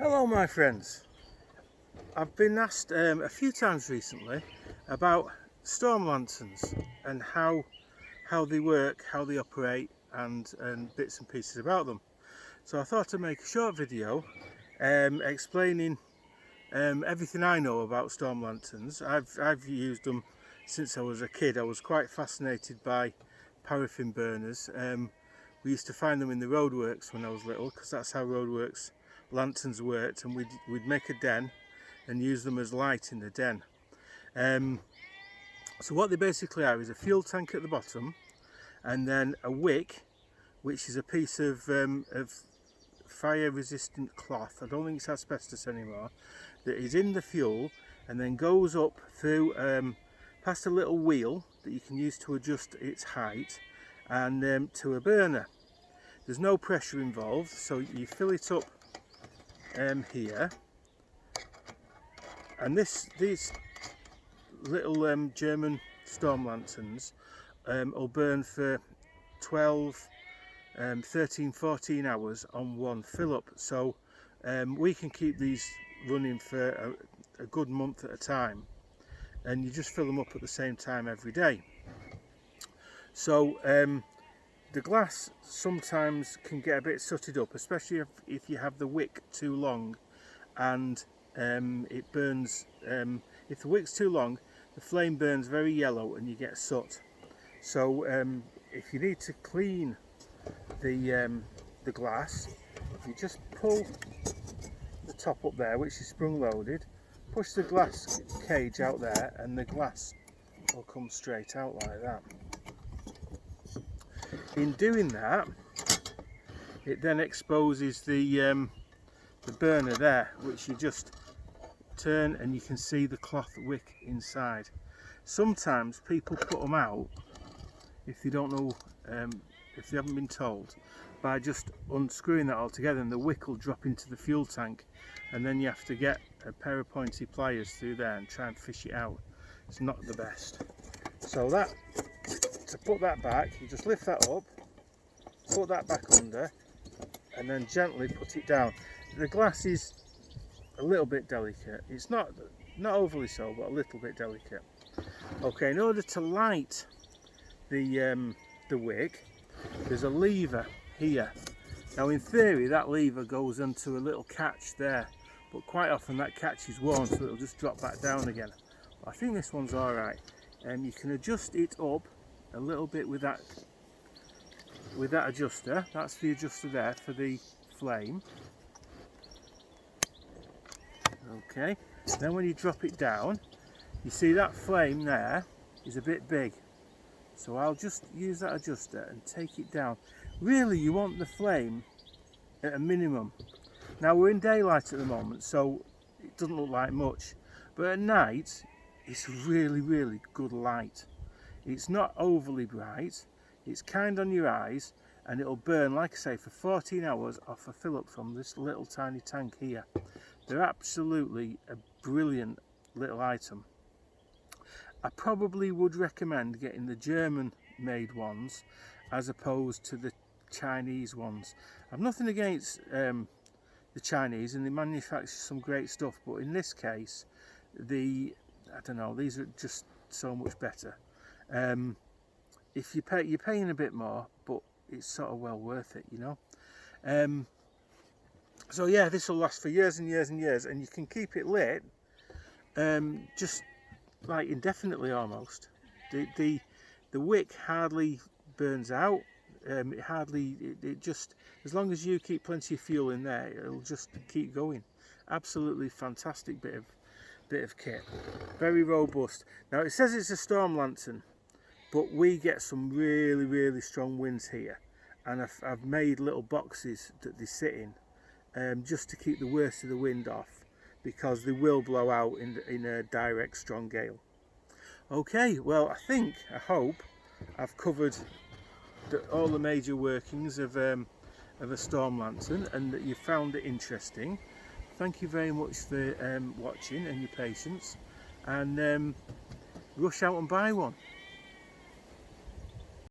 Hello my friends. I've been asked a few times recently about storm lanterns and how they work, how they operate and bits and pieces about them. So I thought I'd make a short video explaining everything I know about storm lanterns. I've used them since I was a kid. I was quite fascinated by paraffin burners. We used to find them in the roadworks when I was little, because that's how roadworks lanterns worked, and we'd make a den and use them as light in the den. So what they basically are is a fuel tank at the bottom, and then a wick, which is a piece of fire resistant cloth, I don't think it's asbestos anymore, that is in the fuel and then goes up through past a little wheel that you can use to adjust its height, and to a burner. There's no pressure involved, so you fill it up here, and these little German storm lanterns will burn for 12, 13, 14 hours on one fill up, so we can keep these running for a good month at a time, and you just fill them up at the same time every day. So the glass sometimes can get a bit sooted up, especially if you have the wick too long and it burns. If the wick's too long, the flame burns very yellow and you get soot. So if you need to clean the glass, if you just pull the top up there, which is sprung loaded, push the glass cage out there and the glass will come straight out like that. In doing that, it then exposes the burner there, which you just turn and you can see the cloth wick inside. Sometimes people put them out, if they don't know, if they haven't been told, by just unscrewing that all together, and the wick will drop into the fuel tank, and then you have to get a pair of pointy pliers through there and try and fish it out. It's not the best. So that, to put that back, you just lift that up, put that back under, and then gently put it down. The glass is a little bit delicate. It's not overly so, but a little bit delicate. Okay, in order to light the wick, there's a lever here. Now in theory that lever goes into a little catch there, but quite often that catch is worn, so it'll just drop back down again. I think this one's alright. You can adjust it up a little bit with that adjuster. That's the adjuster there for the flame. Okay, then when you drop it down, you see that flame there is a bit big, so I'll just use that adjuster and take it down. Really, you want the flame at a minimum. Now we're in daylight at the moment, so it doesn't look like much, but at night it's really good light. It's not overly bright, it's kind on your eyes, and it'll burn, like I say, for 14 hours off a fill up from this little tiny tank here. They're absolutely a brilliant little item. I probably would recommend getting the German made ones as opposed to the Chinese ones. I've nothing against the Chinese, and they manufacture some great stuff, but in this case I don't know, these are just so much better. If you're paying a bit more, but it's sort of well worth it, you know. So yeah, this will last for years and years and years, and you can keep it lit just like indefinitely almost. The wick hardly burns out. It just, as long as you keep plenty of fuel in there, it'll just keep going. Absolutely fantastic bit of kit, very robust. Now it says it's a storm lantern, but we get some really strong winds here, and I've made little boxes that they sit in, just to keep the worst of the wind off, because they will blow out in a direct strong gale. Okay, well I hope I've covered all the major workings of a storm lantern, and that you found it interesting. Thank you very much for watching and your patience, and rush out and buy one.